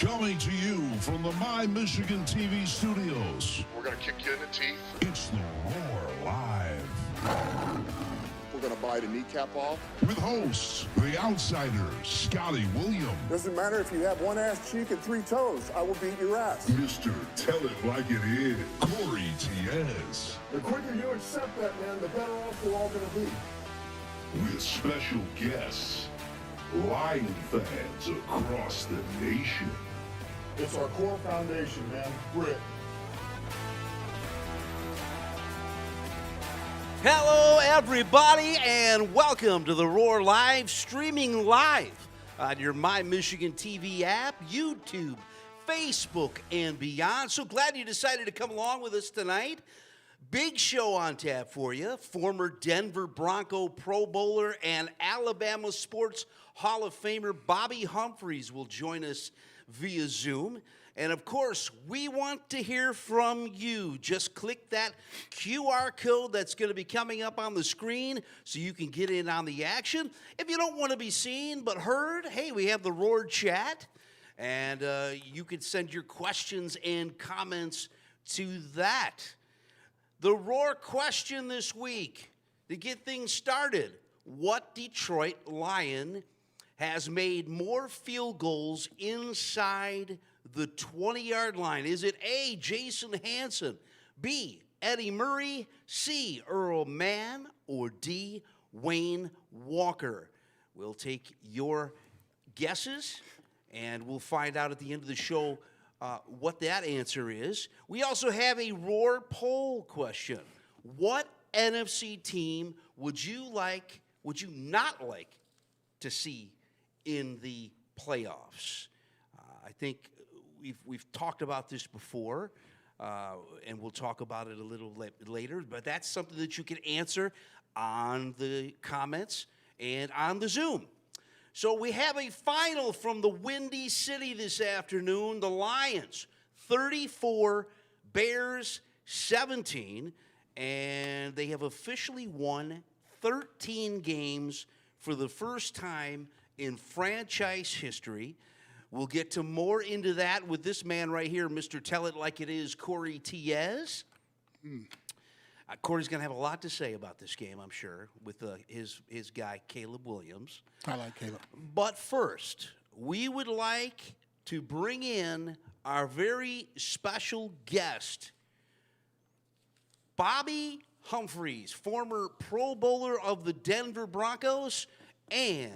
Coming to you from the My Michigan TV studios. We're going to kick you in the teeth. It's the Roar Live. We're going to bite a kneecap off. With hosts, the outsider, Scotty William. Doesn't matter if you have one ass cheek and 3 toes. I will beat your ass. Mr. Tell It Like It Is, Corey Tiez. The quicker you accept that, man, the better off we're all going to be. With special guests, Lion fans across the nation. It's our core foundation, man. Grit. Hello, everybody, and welcome to the Roar Live, streaming live on your My Michigan TV app, YouTube, Facebook, and beyond. So glad you decided to come along with us tonight. Big show on tap for you. Former Denver Bronco Pro Bowler and Alabama Sports Hall of Famer Bobby Humphreys will join us via Zoom. And, of course, we want to hear from you. Just click that QR code that's going to be coming up on the screen so you can get in on the action. If you don't want to be seen but heard, hey, we have the Roar Chat, and you can send your questions and comments to that. The Roar question this week, to get things started, what Detroit Lion has made more field goals inside the 20-yard line? Is it A, Jason Hanson, B, Eddie Murray, C, Earl Mann, or D, Wayne Walker? We'll take your guesses, and we'll find out at the end of the show what that answer is. We also have a Roar poll question. What NFC team would you not like to see in the playoffs? I think we've talked about this before, and we'll talk about it a little later, but that's something that you can answer on the comments and on the Zoom. So we have a final from the Windy City this afternoon. The Lions, 34, Bears, 17, and they have officially won 13 games for the first time in franchise history. We'll get to more into that with this man right here, Mr. Tell It Like It Is, Corey Tiez. Corey's going to have a lot to say about this game, I'm sure, with his guy, Caleb Williams. I like Caleb. But first, we would like to bring in our very special guest, Bobby Humphreys, former Pro Bowler of the Denver Broncos, and,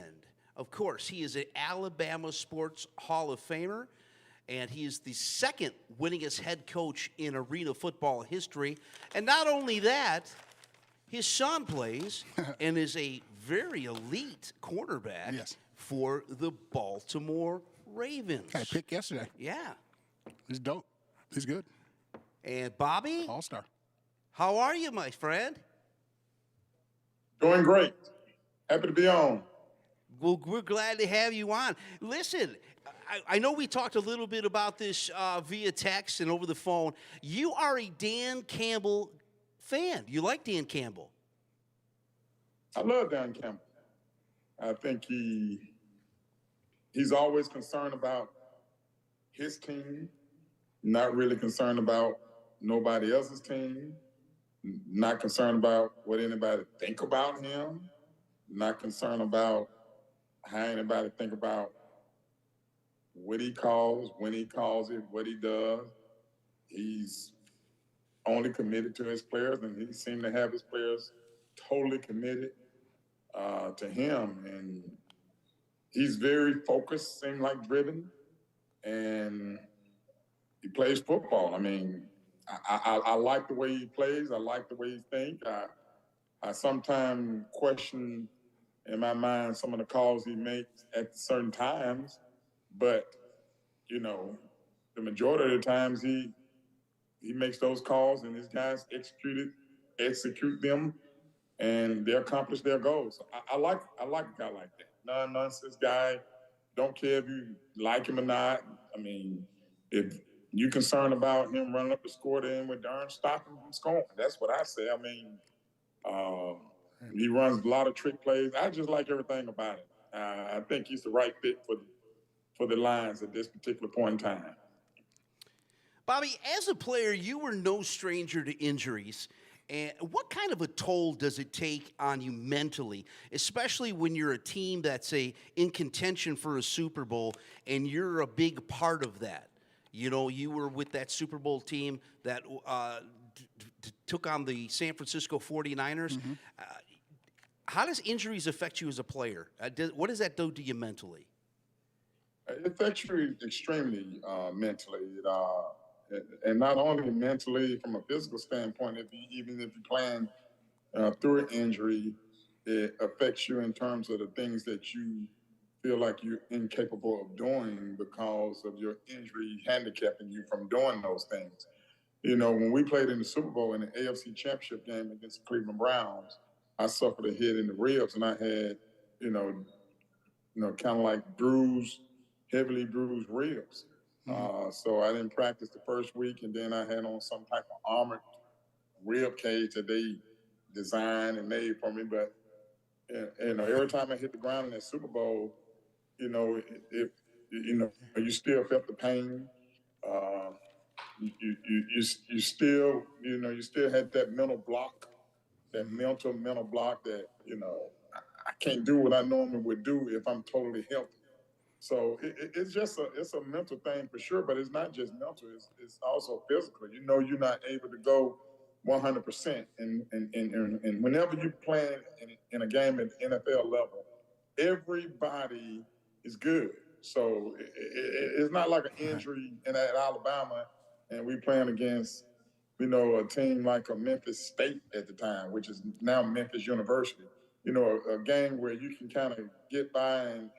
of course, he is an Alabama Sports Hall of Famer, and he is the second winningest head coach in arena football history. And not only that, his son plays and is a very elite quarterback for the Baltimore Ravens. Had a pick yesterday. Yeah. He's dope. He's good. And Bobby, All-star. how are you, my friend? Doing great. Happy to be on. Well, we're glad to have you on. Listen, I know we talked a little bit about this via text and over the phone. You are a Dan Campbell fan. You like Dan Campbell? I love Dan Campbell. I think he's always concerned about his team, not really concerned about nobody else's team, not concerned about what anybody think about him, not concerned about how anybody think about what he calls, when he calls it, what he does. He's only committed to his players, and he seemed to have his players totally committed to him. And he's very focused, seems like driven, and he plays football. I mean, I like the way he plays. I like the way he thinks. I sometimes question in my mind some of the calls he makes at certain times, but, you know, the majority of the times he makes those calls and his guys execute them, and they accomplish their goals. I like a guy like that. Non-nonsense guy. Don't care if you like him or not. I mean, if you're concerned about him running up the score to him with darn, stop him from scoring. That's what I say. I mean, he runs a lot of trick plays. I just like everything about it. I think he's the right fit for the Lions at this particular point in time. Bobby, as a player, you were no stranger to injuries. And what kind of a toll does it take on you mentally, especially when you're a team that's in contention for a Super Bowl and you're a big part of that? You know, you were with that Super Bowl team that took on the San Francisco 49ers. How does injuries affect you as a player? What does that do to you mentally? It affects you extremely mentally. And not only mentally, from a physical standpoint, even if you're playing through an injury, it affects you in terms of the things that you feel like you're incapable of doing because of your injury handicapping you from doing those things. You know, when we played in the Super Bowl in the AFC Championship game against the Cleveland Browns, I suffered a hit in the ribs, and I had, kind of like heavily bruised ribs. So I didn't practice the first week, and then I had on some type of armored rib cage that they designed and made for me. But every time I hit the ground in that Super Bowl, you still felt the pain. You still had that mental block, that mental block that I can't do what I normally would do if I'm totally healthy. So it's just a mental thing for sure, but it's not just mental. It's also physical. You're not able to go 100%. And whenever you play in a game at the NFL level, everybody is good. So it's not like an injury at Alabama, and we playing against a team like a Memphis State at the time, which is now Memphis University. A game where you can kind of get by and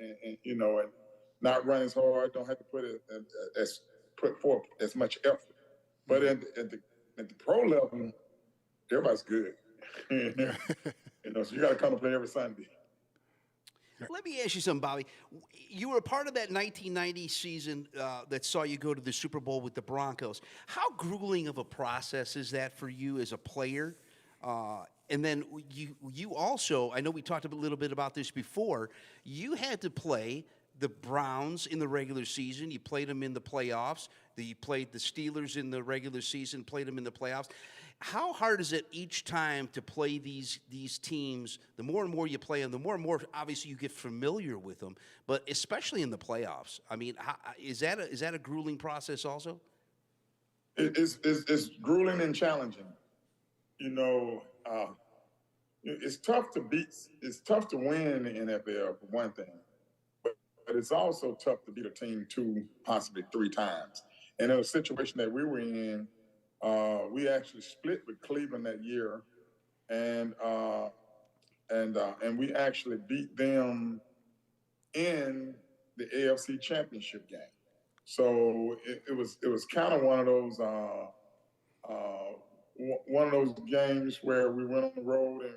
not run as hard, don't have to put forth as much effort. But at the pro level, everybody's good. So you got to come to play every Sunday. Let me ask you something, Bobby. You were a part of that 1990 season that saw you go to the Super Bowl with the Broncos. How grueling of a process is that for you as a player? And then you also, I know we talked a little bit about this before, you had to play the Browns in the regular season. You played them in the playoffs. You played the Steelers in the regular season, played them in the playoffs. How hard is it each time to play these teams? The more and more you play them, the more and more obviously you get familiar with them, but especially in the playoffs. I mean, is that a grueling process also? It's grueling and challenging. It's tough to beat. It's tough to win in the NFL for one thing. But it's also tough to beat a team 2, possibly 3 times. And in a situation that we were in, we actually split with Cleveland that year, and we actually beat them in the AFC Championship game. So it was kind of one of those games where we went on the road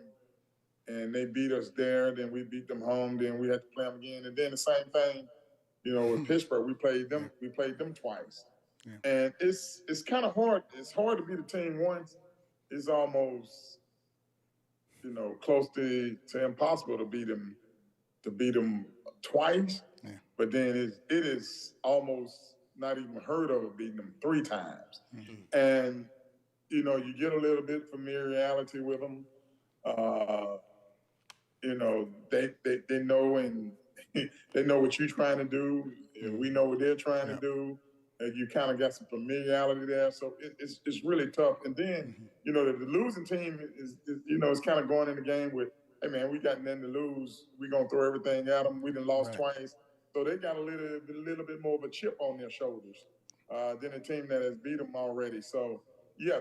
and they beat us there, then we beat them home, then we had to play them again. And then the same thing, with Pittsburgh, we played them twice. Yeah. And it's kind of hard. It's hard to beat a team once. It's almost, close to impossible to beat them twice. Yeah. But then it is almost not even heard of beating them 3 times. Mm-hmm. And, you get a little bit familiarity with them. They know, and they know what you're trying to do, and we know what they're trying to do, and you kind of got some familiarity there. So it's really tough. And then, the losing team is kind of going in the game with, hey man, we got nothing to lose. We're gonna throw everything at them. We done lost twice, so they got a little bit more of a chip on their shoulders than a team that has beat them already. So yeah,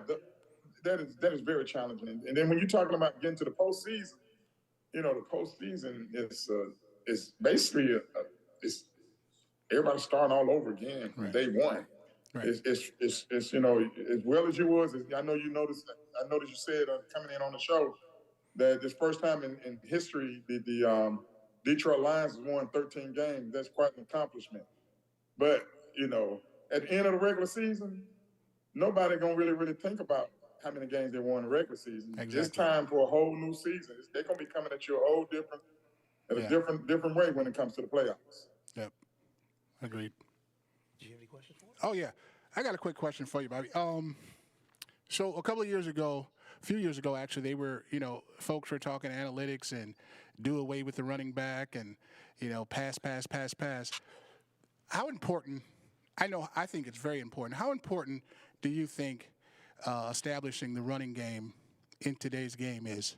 that is very challenging. And then when you're talking about getting to the postseason, the postseason is basically it's everybody starting all over again from day one. Right. It's as well as you was. I know you noticed. I noticed you said coming in on the show that this first time in history the Detroit Lions has won 13 games. That's quite an accomplishment. But at the end of the regular season, nobody gonna really think about how many games they won in the regular season. Exactly. It's time for a whole new season. They're gonna be coming at you a whole different way when it comes to the playoffs. Yep. Agreed. Do you have any questions for us? Oh, yeah. I got a quick question for you, Bobby. So a few years ago, actually, folks were talking analytics and do away with the running back and, pass. How important, I think it's very important. How important do you think establishing the running game in today's game is?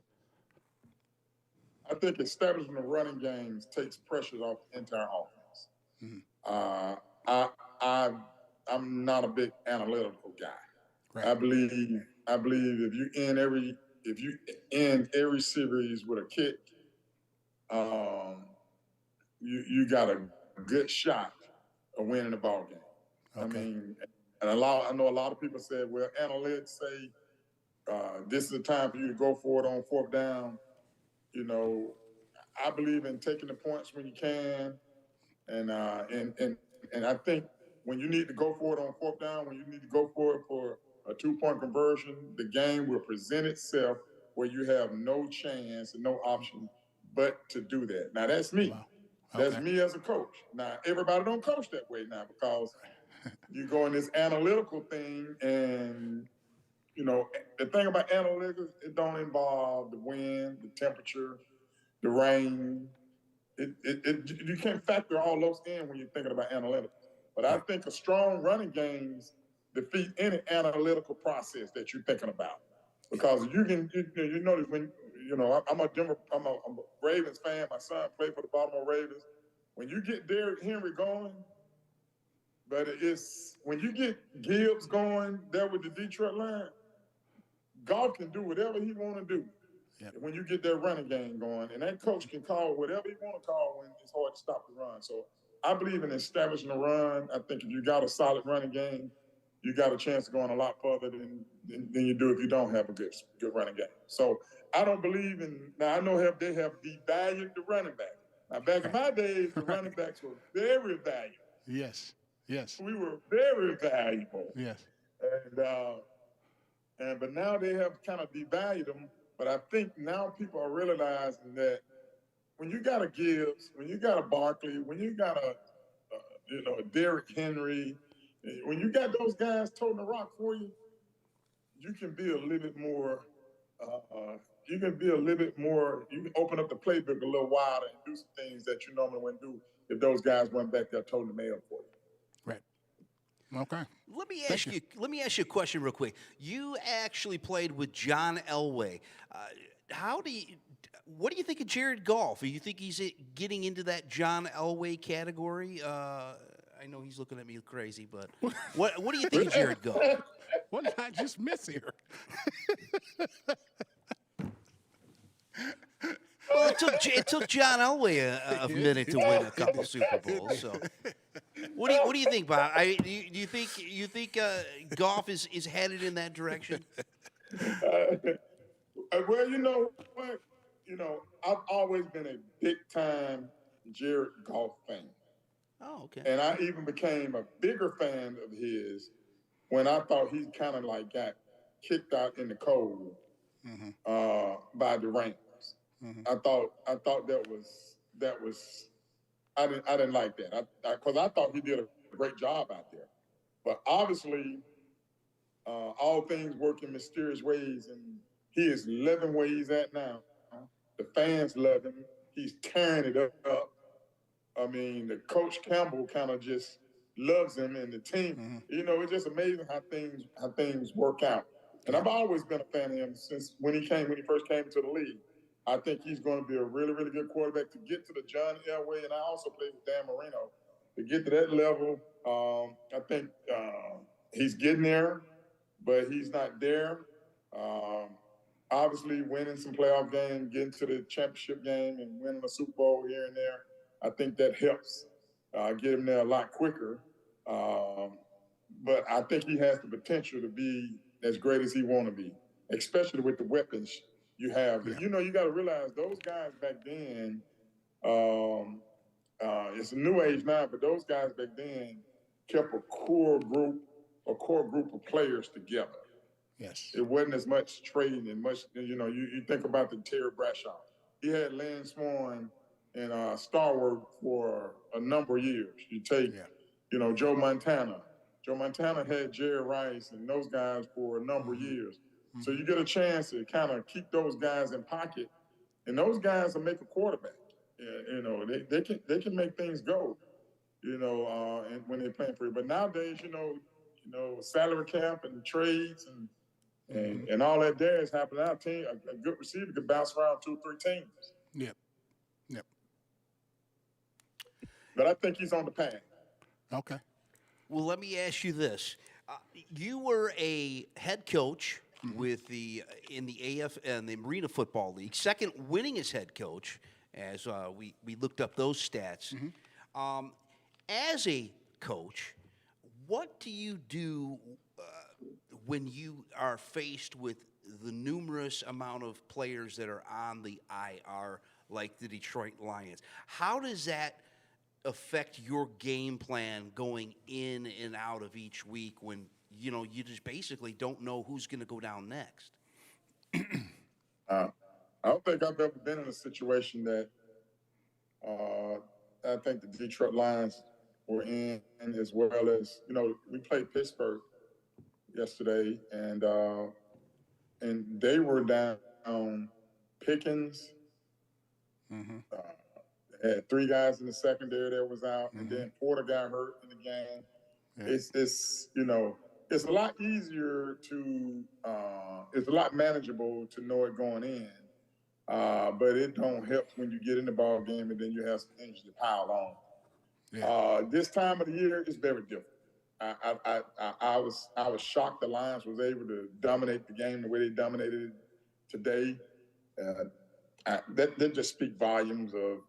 I think establishing the running games takes pressure off the entire offense. I'm not a big analytical guy. Right. I believe if you end every series with a kick, you got a good shot of winning the ball game. Okay. I mean, I know a lot of people said, well, analytics say this is the time for you to go for it on fourth down. I believe in taking the points when you can, and I think when you need to go for it on fourth down, when you need to go for it for a 2-point conversion, the game will present itself where you have no chance and no option but to do that. Now that's me. Wow. Okay. That's me as a coach. Now everybody don't coach that way now because you go in this analytical thing, and the thing about analytics, it don't involve the wind, the temperature, the rain. You can't factor all those in when you're thinking about analytics. But I think a strong running games defeat any analytical process that you're thinking about, because you notice when I'm a Ravens fan. My son played for the Baltimore Ravens. When you get Derrick Henry going, but it's when you get Gibbs going there with the Detroit line, Goff can do whatever he want to do. Yep. When you get that running game going, and that coach can call whatever he want to call when it's hard to stop the run. So I believe in establishing a run. I think if you got a solid running game, you got a chance of going a lot further than you do if you don't have a good running game. So I don't believe in. Now I know they have devalued the running back. Now back in my days, the running backs were very valuable. Yes. We were very valuable. Yes. But now they have kind of devalued them. But I think now people are realizing that when you got a Gibbs, when you got a Barkley, when you got a Derrick Henry, when you got those guys toting the rock for you, you can be a little bit more. You can open up the playbook a little wider and do some things that you normally wouldn't do if those guys weren't back there toting the mail for you. Right. Okay. Let me ask you a question real quick. You actually played with John Elway. What do you think of Jared Goff? Do you think he's getting into that John Elway category? I know he's looking at me crazy, but what do you think of Jared Goff? What did I just miss here? Well, it took John Elway a minute to win a couple Super Bowls. So, what do you think, Bob? Do you think Goff is headed in that direction? Well, you know what? I've always been a big time Jared Goff fan. Oh, okay. And I even became a bigger fan of his when I thought he kind of like got kicked out in the cold by the Rams. Mm-hmm. I thought that was I didn't like that because I thought he did a great job out there, but obviously all things work in mysterious ways, and he is loving where he's at now. The fans love him. He's tearing it up. I mean, the coach Campbell kind of just loves him, and the team. Mm-hmm. It's just amazing how things work out. And I've always been a fan of him since when he first came to the league. I think he's going to be a really, really good quarterback to get to the John Elway, and I also played with Dan Marino. To get to that level, I think he's getting there, but he's not there. Obviously, winning some playoff games, getting to the championship game, and winning a Super Bowl here and there, I think that helps get him there a lot quicker. But I think he has the potential to be as great as he want to be, especially with the weapons you have. Yeah. You got to realize those guys back then, it's a new age now, but those guys back then kept a core group of players together. Yes. It wasn't as much trading and much, you think about the Terry Bradshaw. He had Lance Swan and stalwart for a number of years. You take, Joe Montana. Joe Montana had Jerry Rice and those guys for a number of years. So you get a chance to kind of keep those guys in pocket, and those guys will make a quarterback. They can make things go. And when they're playing for you. But nowadays, salary cap and trades and all that there is happening. Our team, a good receiver could bounce around 2 or 3 teams. Yep. But I think he's on the path. Okay. Well, let me ask you this: you were a head coach with in the AF and the Marina Football League, second winningest head coach, as we looked up those stats. As a coach, what do you do when you are faced with the numerous amount of players that are on the IR, like the Detroit Lions? How does that affect your game plan going in and out of each week when you just basically don't know who's going to go down next? I don't think I've ever been in a situation that I think the Detroit Lions were in, as well as we played Pittsburgh yesterday, and they were down Pickens. Had 3 guys in the secondary that was out, and then Porter got hurt in the game. Yeah. It's a lot easier to it's a lot manageable to know it going in, but it don't help when you get in the ball game and then you have some injuries to pile on. Yeah. This time of the year is very different. I was shocked the Lions was able to dominate the game the way they dominated it today. That just speak volumes of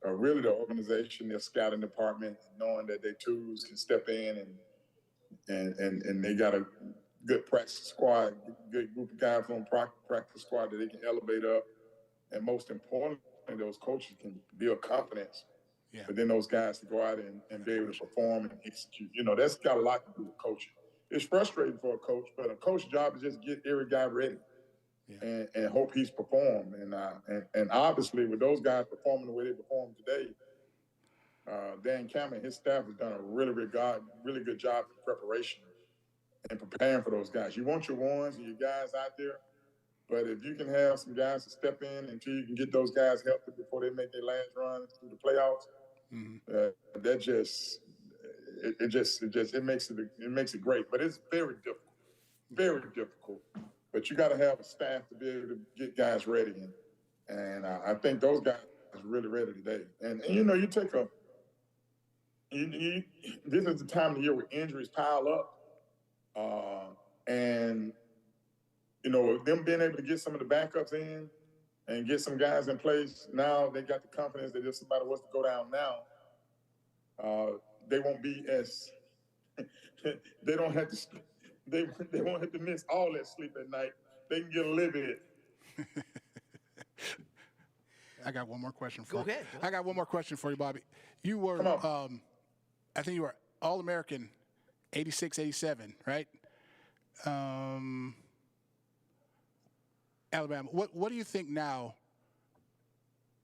really the organization, their scouting department, knowing that their tools can step in and they got a good practice squad, good group of guys on practice squad that they can elevate up, and most importantly, those coaches can build confidence. Yeah. But then those guys to go out and be able to perform and execute, that's got a lot to do with coaching. It's frustrating for a coach, but a coach's job is just get every guy ready. Yeah. And hope he's performed. And obviously, with those guys performing the way they performed today, Dan Cameron and his staff has done a really good job in preparation and preparing for those guys. You want your ones and your guys out there, but if you can have some guys to step in until you can get those guys healthy before they make their last run through the playoffs, that makes it great. But it's very difficult. But you got to have a staff to be able to get guys ready, and I think those guys are really ready today. And you take this is the time of the year where injuries pile up, and them being able to get some of the backups in and get some guys in place. Now they got the confidence that if somebody was to go down now, they won't be as they don't have to. They won't have to miss all that sleep at night. They can get a little bit. I got one more question for you. Go ahead. I got one more question for you, Bobby. You were, I think you were All-American 86, 87, right? Alabama. What do you think now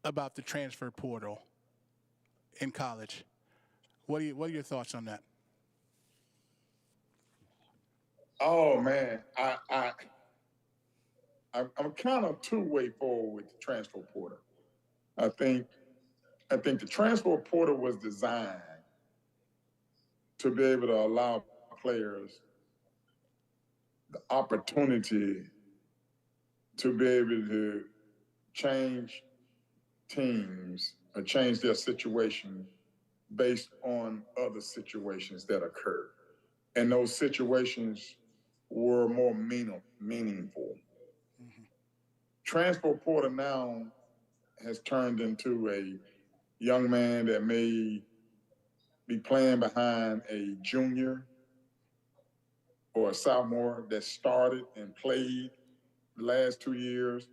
about the transfer portal in college? What are your thoughts on that? Oh man, I'm kind of two-way forward with the transfer portal. I think the transfer portal was designed to be able to allow players the opportunity to be able to change teams or change their situation based on other situations that occur. And those situations were more meaningful. Transfer portal now has turned into a young man that may be playing behind a junior or a sophomore that started and played the last 2 years,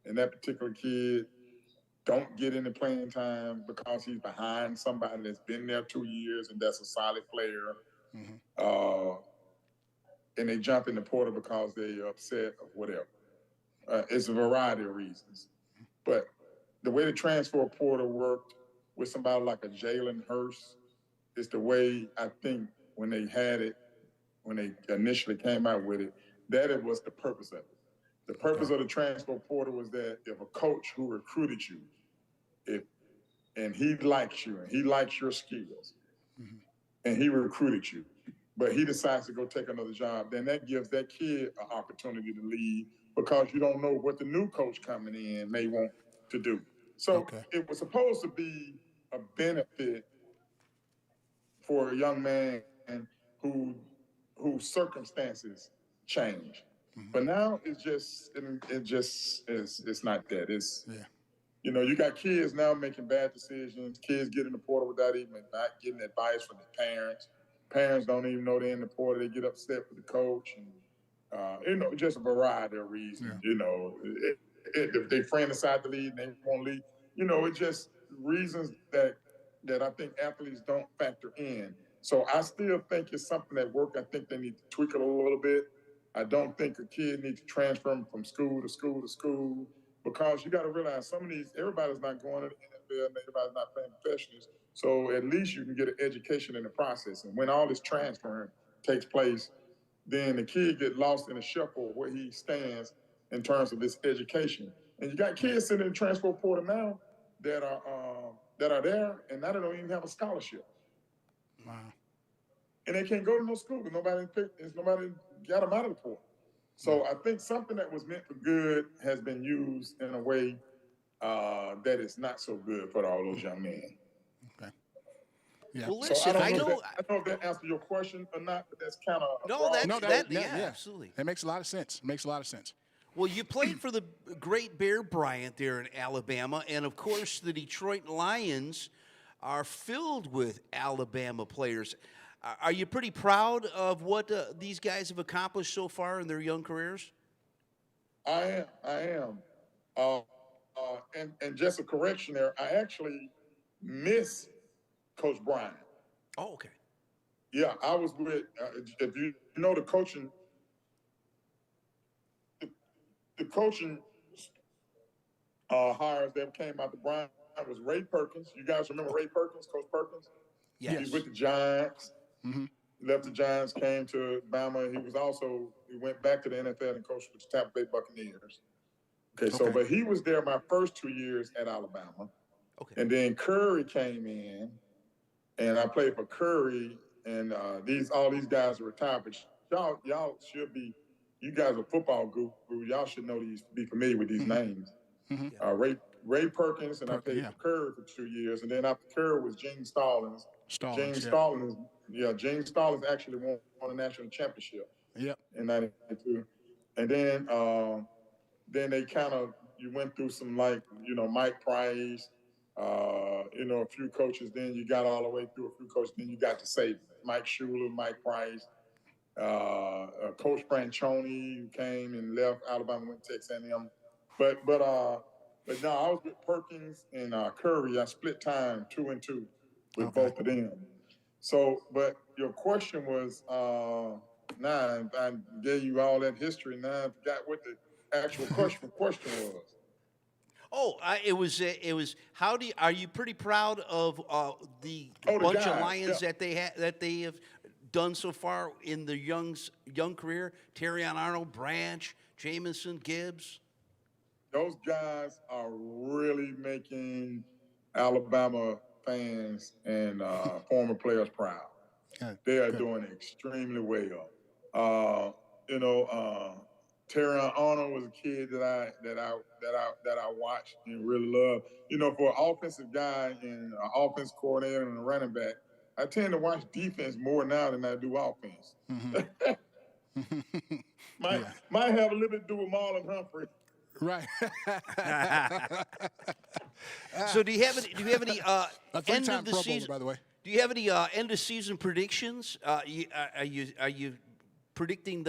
and that particular kid don't get any playing time because he's behind somebody that's been there 2 years and that's a solid player. And they jump in the portal because they're upset or whatever. It's a variety of reasons. But the way the transfer portal worked with somebody like a Jalen Hurst is the way I think when they had it, when they initially came out with it, that it was the purpose of it. The purpose of the transfer portal was that if a coach who recruited you, and he likes you and he likes your skills, and he recruited you, but he decides to go take another job, then that gives that kid an opportunity to leave because you don't know what the new coach coming in may want to do. So it was supposed to be a benefit for a young man whose circumstances change. But now it's not that. It's you know, you got kids now making bad decisions. Kids get in the portal without even not getting advice from their parents. Parents don't even know they're in the portal. They get upset with the coach, and you know, just a variety of reasons. You know, if they friend decide to leave, they won't leave. You know, it's just reasons that I think athletes don't factor in. So I still think it's something that works. I think they need to tweak it a little bit. I don't think a kid needs to transfer from school to school to school, because you got to realize everybody's not going to the NFL and everybody's not playing professionals. So at least you can get an education in the process. And when all this transferring takes place, then the kid get lost in a shuffle where he stands in terms of this education. And you got kids sitting in the transfer portal now that are there, and now they don't even have a scholarship. Wow. And they can't go to no school because nobody got them out of the portal. So I think something that was meant for good has been used in a way that is not so good for all those young men. Okay. Yeah. Well, So listen, I don't know if that answers your question or not, but that's kind of absolutely. That makes a lot of sense. Makes a lot of sense. Well, you played for the great Bear Bryant there in Alabama, and of course the Detroit Lions are filled with Alabama players. Are you pretty proud of what these guys have accomplished so far in their young careers? I am. And just a correction there, I actually miss Coach Bryant. Oh, okay. Yeah, I was with, if you know the coaching hires that came out to Bryant was Ray Perkins. You guys remember Ray Perkins, Coach Perkins? Yes. He's with the Giants. Left the Giants, came to Bama. He went back to the NFL and coached with the Tampa Bay Buccaneers. Okay, but he was there my first 2 years at Alabama. Okay. And then Curry came in, and I played for Curry, and all these guys are retired, but y'all should be, you guys are football guru, y'all should be familiar with these names. Ray Perkins, and I played for Curry for 2 years, and then after Curry was Gene Stallings. Gene Stallings actually won a national championship. In '92, and then they you went through some Mike Price, a few coaches. Then you got all the way through a few coaches. Then you got to say Mike Schuler, Mike Price, Coach Franchione, who came and left Alabama, went to Texas A&M. But no, I was with Perkins and Curry. I split time 2 and 2 with both of them. So, but your question was, I gave you all that history. Now I forgot what the actual question was. Oh, it was. Are you pretty proud of the bunch of Lions that they have done so far in their young career? Terrion Arnold, Branch, Jamison, Gibbs. Those guys are really making Alabama fans and former players proud. They are doing extremely well. Terrion Arnold was a kid that I watched and really loved. For an offensive guy and an offense coordinator and a running back, I tend to watch defense more now than I do offense. Might have a little bit to do with Marlon Humphrey. Right. So do you have any end of the Pro season? Bowler, by the way. Do you have any end of season predictions? Are you predicting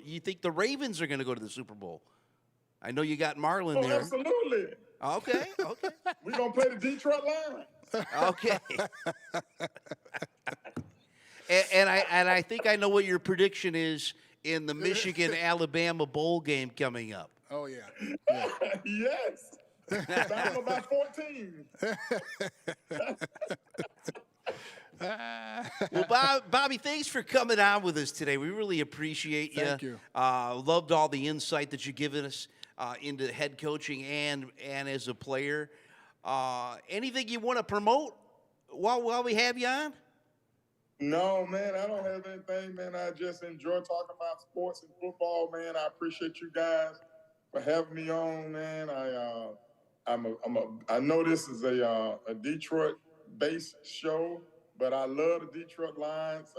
you think the Ravens are going to go to the Super Bowl? I know you got Marlon there. Absolutely. Okay. We're going to play the Detroit Lions. Okay. and I think I know what your prediction is in the Michigan-Alabama bowl game coming up. Oh, yeah. Yes. Down about 14. Well, Bobby, thanks for coming on with us today. We really appreciate you. Thank you. Loved all the insight that you've given us into head coaching and as a player. Anything you want to promote while we have you on? No, man, I don't have anything, man. I just enjoy talking about sports and football, man. I appreciate you guys for having me on, man. I know this is a Detroit-based show, but I love the Detroit Lions.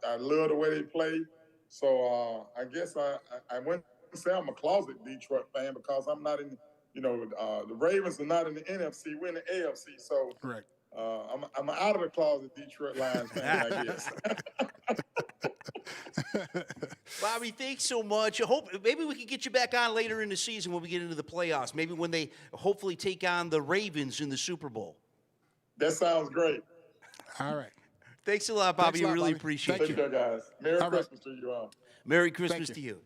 I love the way they play. So I guess I went to say I'm a closet Detroit fan because I'm not in, the Ravens are not in the NFC. We're in the AFC. So Correct. I'm out of the closet Detroit Lions fan, I guess. Bobby, thanks so much. I hope maybe we can get you back on later in the season when we get into the playoffs. Maybe when they hopefully take on the Ravens in the Super Bowl. That sounds great. All right. Thanks a lot, Bobby. Thanks a lot, Really Bobby. appreciate Thank you. Take care, guys. Merry All right. Christmas to you all. Merry Christmas Thank to you.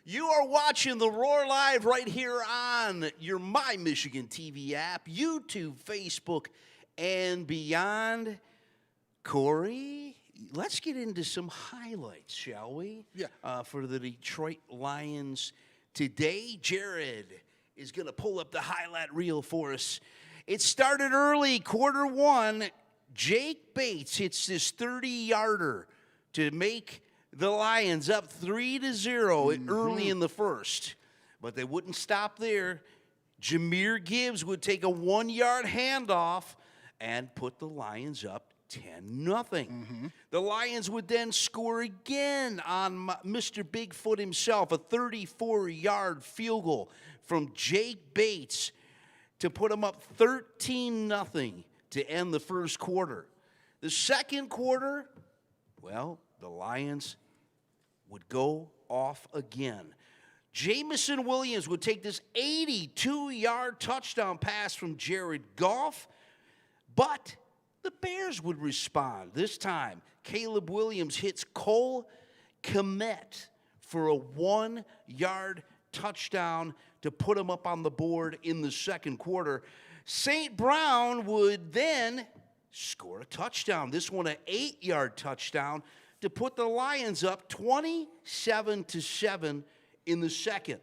you. You are watching the Roar Live right here on your My Michigan TV app, YouTube, Facebook, and beyond. Corey, let's get into some highlights, shall we? Yeah. For the Detroit Lions today, Jared is going to pull up the highlight reel for us. It started early, quarter one. Jake Bates hits this 30-yarder to make the Lions up 3-0 early in the first. But they wouldn't stop there. Jahmyr Gibbs would take a 1-yard handoff and put the Lions up 10-0. The Lions would then score again on Mr. Bigfoot himself, a 34-yard field goal from Jake Bates to put them up 13-0 to end the first quarter. The second quarter, well, the Lions would go off again. Jamison Williams would take this 82-yard touchdown pass from Jared Goff, but the Bears would respond. This time, Caleb Williams hits Cole Kmet for a 1-yard touchdown to put him up on the board in the second quarter. St. Brown would then score a touchdown. This one, an 8-yard touchdown to put the Lions up 27-7 in the second.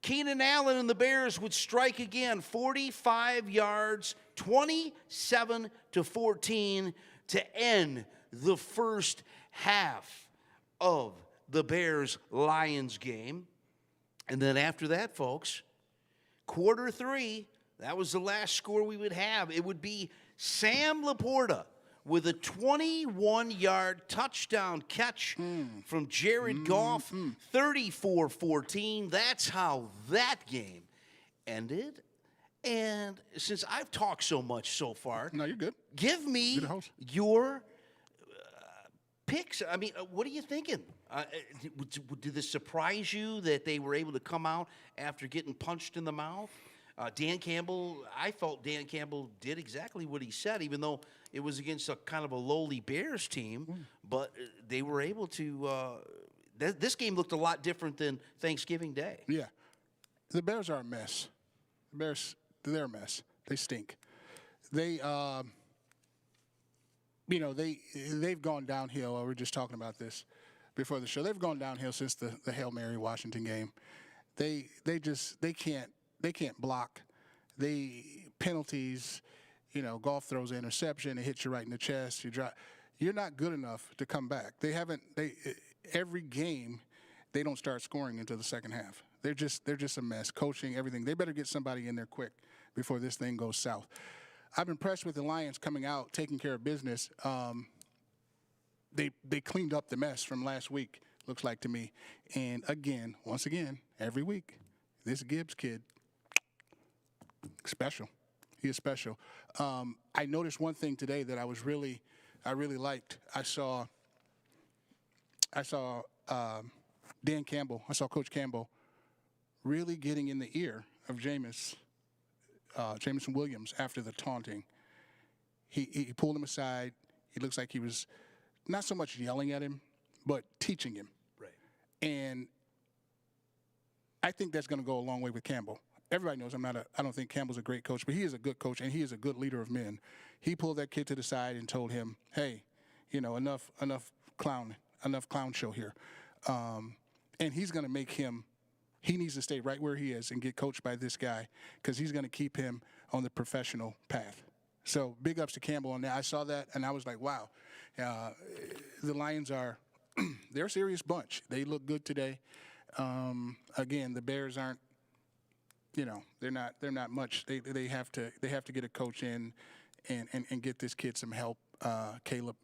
Keenan Allen and the Bears would strike again, 45 yards, 27-14 to end the first half of the Bears-Lions game. And then after that, folks, quarter three, that was the last score we would have. It would be Sam Laporta with a 21-yard touchdown catch from Jared Goff, 34-14. That's how that game ended. And since I've talked so much so far, No, you're good. give me You're the host. your picks. I mean, what are you thinking? Did this surprise you that they were able to come out after getting punched in the mouth? Dan Campbell, I felt Dan Campbell did exactly what he said, even though it was against a kind of a lowly Bears team. But they were able to. This game looked a lot different than Thanksgiving Day. Yeah. The Bears are a mess. The Bears, they're a mess. They stink. They, they've gone downhill. We were just talking about this before the show. They've gone downhill since the Hail Mary Washington game. They can't block. Penalties, Goff throws an interception, it hits you right in the chest, you drop. You're not good enough to come back. Every game they don't start scoring until the second half. They're just a mess. Coaching, everything. They better get somebody in there quick before this thing goes south. I'm impressed with the Lions coming out, taking care of business. They cleaned up the mess from last week, looks like to me. And once again, every week, this Gibbs kid, special. He is special. I noticed one thing today that I really liked. I saw Dan Campbell. I saw Coach Campbell really getting in the ear of Jamison Williams after the taunting. He pulled him aside. He looks like he was not so much yelling at him, but teaching him. Right. And I think that's going to go a long way with Campbell. everybody knows I don't think Campbell's a great coach, but he is a good coach and he is a good leader of men. He pulled that kid to the side and told him, hey, enough clown show here. And he's going to make him, he needs to stay right where he is and get coached by this guy because he's going to keep him on the professional path. So big ups to Campbell on that. I saw that and I was like, wow, the Lions they're a serious bunch. They look good today. Again, the Bears aren't, they're not much. They have to get a coach in and get this kid some help, Caleb.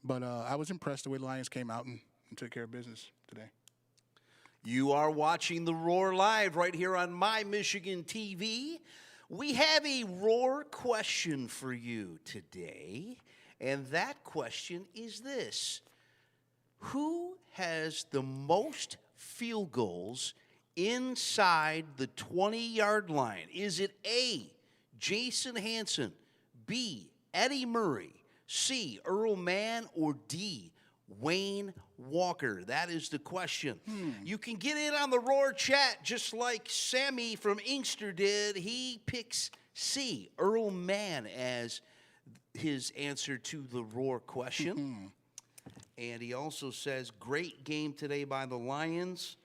But I was impressed the way the Lions came out and took care of business today. You are watching The Roar live right here on My Michigan TV. We have a Roar question for you today, and that question is this. Who has the most field goals inside the 20-yard line? Is it A, Jason Hansen, B, Eddie Murray, C, Earl Mann, or D, Wayne Walker? That is the question. You can get in on the Roar chat just like Sammy from Inkster did. He picks C, Earl Mann, as his answer to the Roar question. And he also says, great game today by the Lions.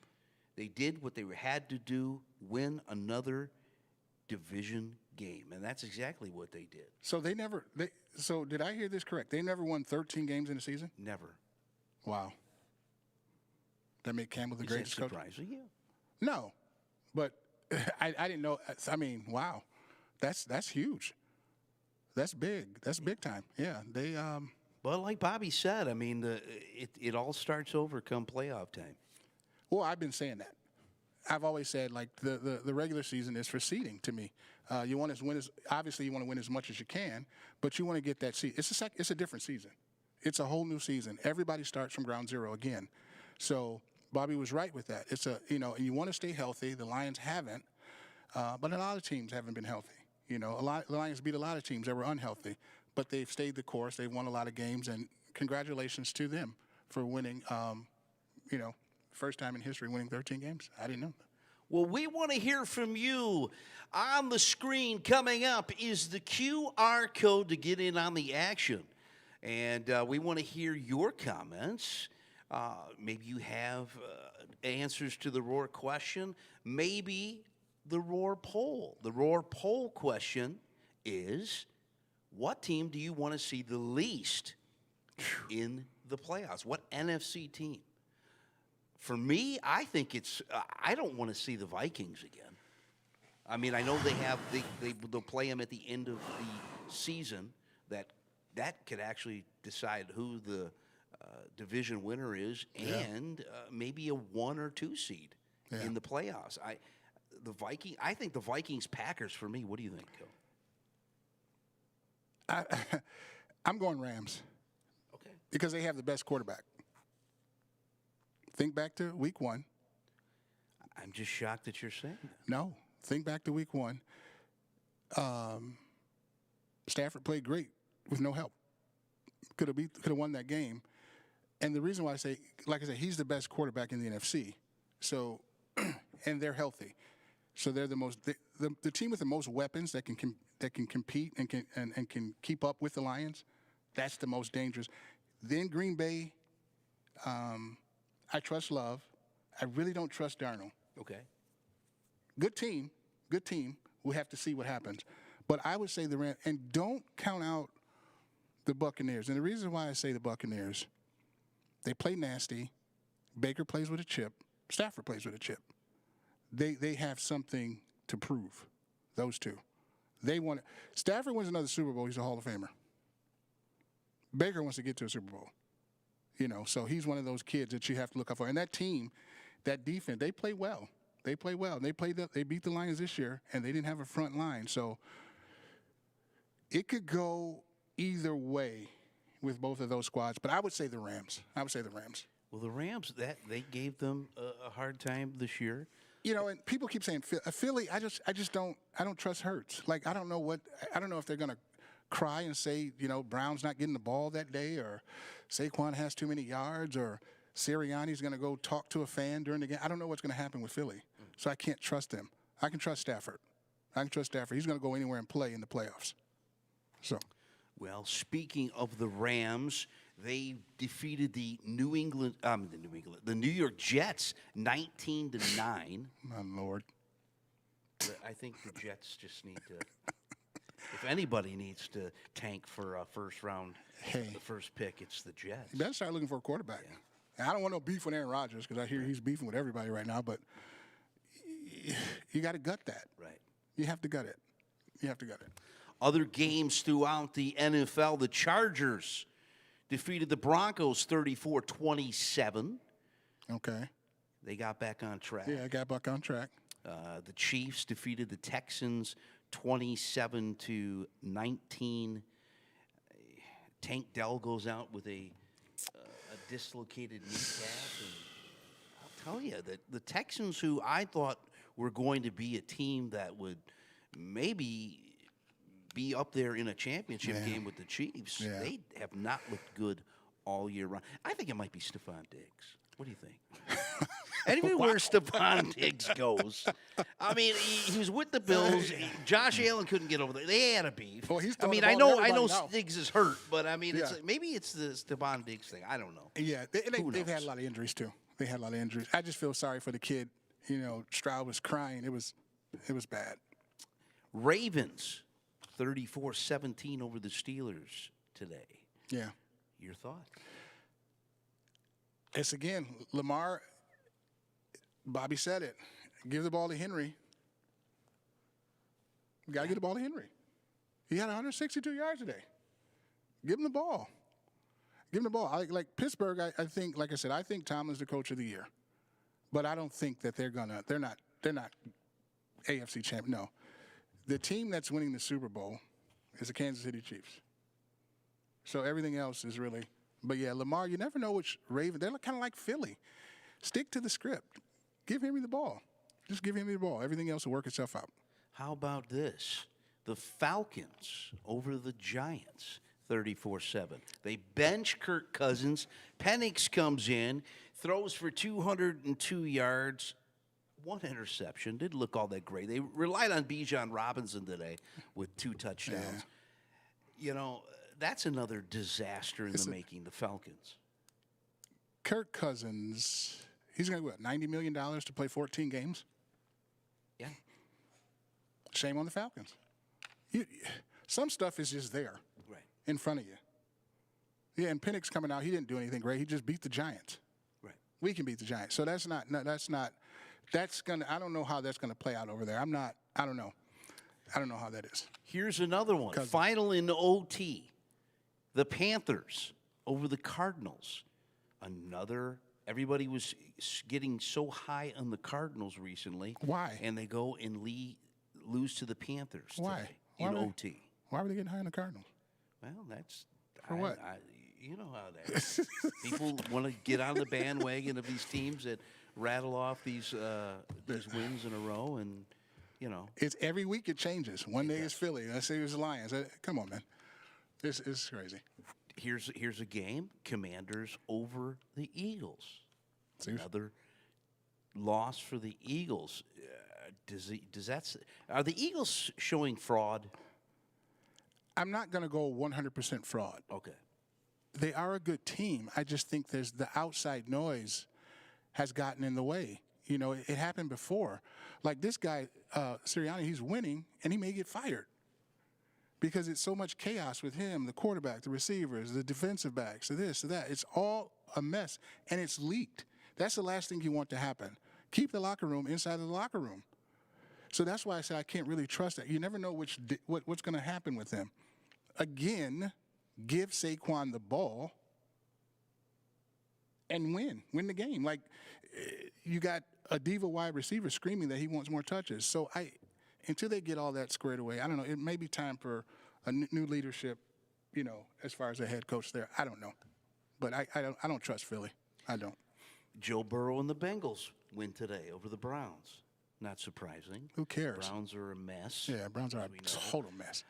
They did what they had to do, win another division game. And that's exactly what they did. So so did I hear this correct? They never won 13 games in a season? Never. Wow. That made Campbell the greatest coach? Is that surprising you? No. But I didn't know. I mean, wow. That's huge. That's big. That's big time. Yeah. They Well, like Bobby said, I mean, it all starts over come playoff time. Well, I've been saying that. I've always said, like, the regular season is for seeding to me. You want to win obviously you want to win as much as you can, but you want to get that seed. It's a different season. It's a whole new season. Everybody starts from ground zero again. So Bobby was right with that. It's and you want to stay healthy. The Lions haven't, but a lot of teams haven't been healthy. The Lions beat a lot of teams that were unhealthy, but they've stayed the course. They've won a lot of games, and congratulations to them for winning. First time in history winning 13 games. I didn't know that. Well, we want to hear from you. On the screen coming up is the QR code to get in on the action. And we want to hear your comments. Maybe you have answers to the Roar question. Maybe the Roar poll. The Roar poll question is, what team do you want to see the least in the playoffs? What NFC team? For me, I think I don't want to see the Vikings again. I mean, I know they'll play them at the end of the season. That could actually decide who the division winner is, and maybe a 1 or 2 seed in the playoffs. I think the Vikings-Packers for me. What do you think, Joe? I'm going Rams. Okay. Because they have the best quarterback. Think back to week 1. I'm just shocked that you're saying that. No. Think back to week 1. Stafford played great with no help. Could have won that game. And the reason why I say, like I said, he's the best quarterback in the NFC. So, and they're healthy. So they're the team with the most weapons that can compete and can keep up with the Lions. That's the most dangerous. Then Green Bay. I trust Love. I really don't trust Darnold. Okay. Good team. We'll have to see what happens. But I would say the Rams, and don't count out the Buccaneers. And the reason why I say the Buccaneers, they play nasty. Baker plays with a chip. Stafford plays with a chip. They have something to prove, those two. Stafford wins another Super Bowl, he's a Hall of Famer. Baker wants to get to a Super Bowl. So he's one of those kids that you have to look out for. And that team, that defense, they play well. They beat the Lions this year, and they didn't have a front line. So it could go either way with both of those squads. But I would say the Rams. Well, the Rams, they gave them a hard time this year. And people keep saying Philly. I don't trust Hurts. Like I don't know if they're gonna cry and say Brown's not getting the ball that day, or Saquon has too many yards, or Sirianni's gonna go talk to a fan during the game. I don't know what's gonna happen with Philly, so I can't trust them. I can trust Stafford. I can trust Stafford. He's going to go anywhere and play in the playoffs. So, Well, speaking of the Rams, they defeated the New York Jets 19-9. my Lord. But I think the Jets just need to. If anybody needs to tank for a first round, the first pick, it's the Jets. You better start looking for a quarterback. Yeah. I don't want no beef with Aaron Rodgers because I hear he's beefing with everybody right now, but you got to gut that. Right. You have to gut it. You have to gut it. Other games throughout the NFL, the Chargers defeated the Broncos 34-27. Okay. They got back on track. Yeah, I got back on track. The Chiefs defeated the Texans 27-19. Tank Dell goes out with a dislocated kneecap. And I'll tell you that the Texans, who I thought were going to be a team that would maybe be up there in a championship game with the Chiefs, they have not looked good all year round. I think it might be Stephon Diggs. What do you think? Anywhere Stephon Diggs goes. I mean, he was with the Bills. Josh Allen couldn't get over there. They had a beef. Well, he's I mean, I know Diggs is hurt, but I mean, maybe it's the Stephon Diggs thing. I don't know. Yeah, they've had a lot of injuries too. They had a lot of injuries. I just feel sorry for the kid. You know, Stroud was crying. It was bad. Ravens 34-17 over the Steelers today. Yeah. Your thoughts? It's again, Lamar, Bobby said it. Give the ball to Henry. You got to get the ball to Henry. He had 162 yards today. Give him the ball. Give him the ball. Like Pittsburgh, I think, like I said, I think Tomlin's the coach of the year. But I don't think that they're not AFC champ. No. The team that's winning the Super Bowl is the Kansas City Chiefs. So everything else is really, but yeah, Lamar, you never know which Raven. They're kind of like Philly. Stick to the script. Give Henry the ball. Just give Henry the ball. Everything else will work itself out. How about this? The Falcons over the Giants, 34-7. They bench Kirk Cousins. Penix comes in, throws for 202 yards, one interception. Didn't look all that great. They relied on Bijan Robinson today with 2 touchdowns. You know, that's another disaster in the making, the Falcons. Kirk Cousins, he's going to get, $90 million to play 14 games? Yeah. Shame on the Falcons. Some stuff is just there in front of you. Yeah, and Penix coming out, he didn't do anything great. He just beat the Giants. Right. We can beat the Giants. So that's going to, I don't know how that's going to play out over there. I don't know. I don't know how that is. Here's another one. Final in OT. The Panthers over the Cardinals. Everybody was getting so high on the Cardinals recently. Why? And they go and lose to the Panthers today in OT. Why were they getting high on the Cardinals? Well, that's for what? You know how that is. People want to get on the bandwagon of these teams that rattle off these wins in a row, and you know. It's every week it changes. One day it's Philly, let's say it's the Lions. Come on, man. This is crazy. Here's a game. Commanders over the Eagles. Another loss for the Eagles. Are the Eagles showing fraud? I'm not going to go 100% fraud. Okay. They are a good team. I just think there's the outside noise has gotten in the way. You know, it happened before. Like this guy, Sirianni, he's winning, and he may get fired because it's so much chaos with him, the quarterback, the receivers, the defensive backs, this, that. It's all a mess, and it's leaked. That's the last thing you want to happen. Keep the locker room inside of the locker room. So that's why I say I can't really trust that. You never know what's going to happen with them. Again, give Saquon the ball and win the game. Like, you got a diva wide receiver screaming that he wants more touches. So until they get all that squared away, I don't know. It may be time for a new leadership, you know, as far as a head coach there. I don't know. But I don't trust Philly. I don't. Joe Burrow and the Bengals win today over the Browns. Not surprising. Who cares? Browns are a mess. Yeah, Browns are a total mess.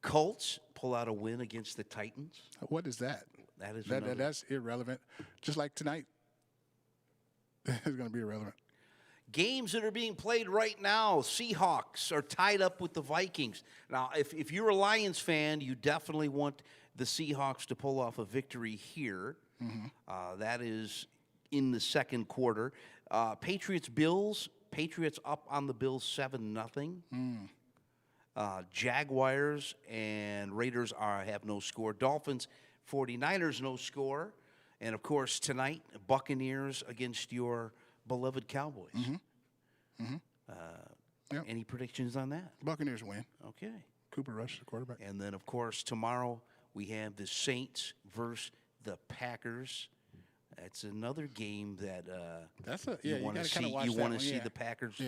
Colts pull out a win against the Titans. What is that? That's irrelevant. Just like tonight, it's going to be irrelevant. games that are being played right now, Seahawks are tied up with the Vikings. Now, if you're a Lions fan, you definitely want the Seahawks to pull off a victory here. That is in the second quarter. Patriots-Bills. Patriots up on the Bills 7-0. Jaguars and Raiders have no score. Dolphins, 49ers, no score. And, of course, tonight, Buccaneers against your beloved Cowboys. Any predictions on that? Buccaneers win. Okay. Cooper Rush, the quarterback. And then, of course, tomorrow we have the Saints versus the Packers. That's another game that you want to see. You want to see the Packers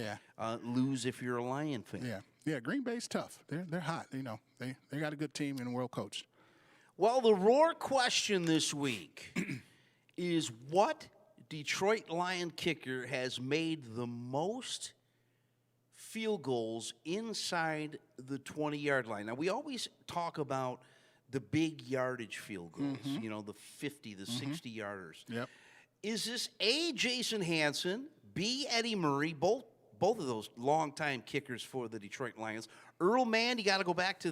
lose if you're a Lion fan. Yeah. Green Bay's tough. They're hot. You know, they got a good team and well coached. Well, the Roar question this week is, what Detroit Lion kicker has made the most field goals inside the 20-yard line? Now, we always talk about the big yardage field goals, you know, the 50, the 60-yarders. Yep. Is this A, Jason Hansen, B, Eddie Murray, both of those longtime kickers for the Detroit Lions? Earl Mann, you got to go back to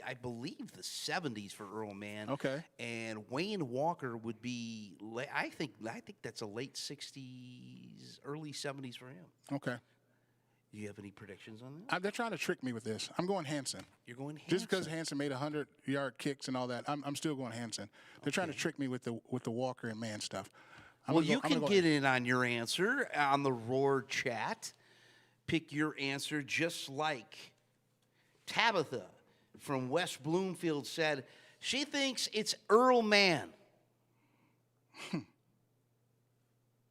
I believe, the 70s for Earl Mann. Okay. And Wayne Walker would be, I think that's a late 60s, early 70s for him. Okay. Do you have any predictions on that? They're trying to trick me with this. I'm going Hansen. You're going Hansen? Just because Hansen made 100-yard kicks and all that, I'm still going Hansen. They're trying to trick me with the Walker and Mann stuff. You can get in on your answer on the Roar chat. Pick your answer, just like Tabitha from West Bloomfield said. She thinks it's Earl Mann.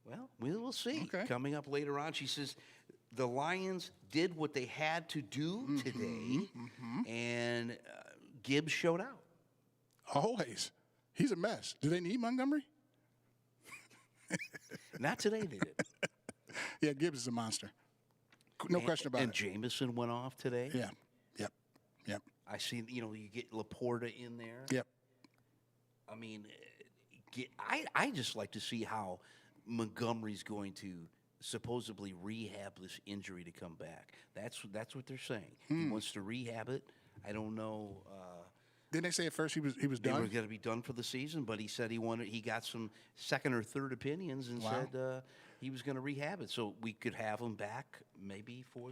Well, we will see. Okay. Coming up later on, she says the Lions did what they had to do today, and Gibbs showed out. Always. He's a mess. Do they need Montgomery? Not today, they did. Yeah, Gibbs is a monster. No question about and it. And Jameson went off today. Yeah. Yep. I see, you get Laporta in there. Yep. I mean, I just like to see how Montgomery's going to supposedly rehab this injury to come back. That's what they're saying. He wants to rehab it. I don't know. Didn't they say at first he was They done? were going to be done for the season, but he said he got some second or third opinions and said he was going to rehab it, so we could have him back maybe for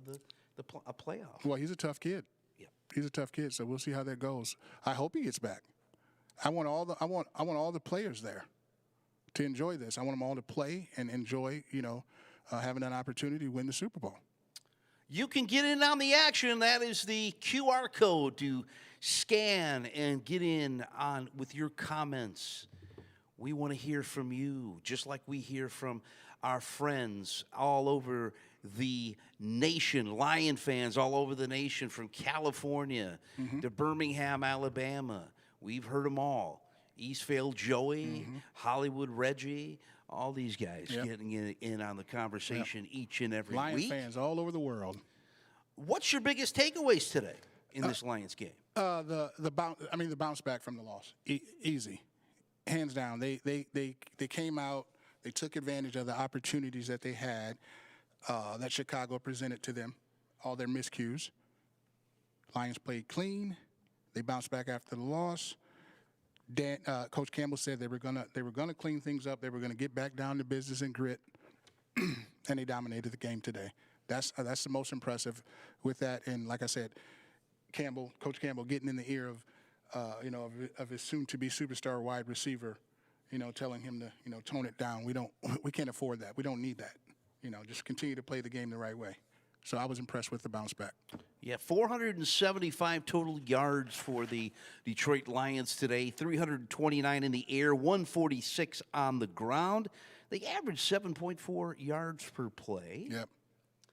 a playoff. Well, he's a tough kid. Yeah. He's a tough kid, so we'll see how that goes. I hope he gets back. I want all the players there to enjoy this. I want them all to play and enjoy, having an opportunity to win the Super Bowl. You can get in on the action. That is the QR code to scan and get in on with your comments. We want to hear from you, just like we hear from our friends all over the nation, Lion fans all over the nation, from California to Birmingham, Alabama. We've heard them all. Eastvale Joey, Hollywood Reggie, all these guys getting in on the conversation each and every Lion week. fans all over the world. What's your biggest takeaways today in this Lions game? The bounce back from the loss, easy, hands down. They came out. They took advantage of the opportunities that they had, that Chicago presented to them, all their miscues. Lions played clean. They bounced back after the loss. Coach Campbell said they were gonna clean things up. They were gonna get back down to business and grit, and they dominated the game today. That's the most impressive with that. And like I said, Coach Campbell getting in the ear of his soon-to-be superstar wide receiver, telling him to tone it down. We can't afford that. We don't need that. Just continue to play the game the right way. So I was impressed with the bounce back. Yeah, 475 total yards for the Detroit Lions today, 329 in the air, 146 on the ground. They averaged 7.4 yards per play.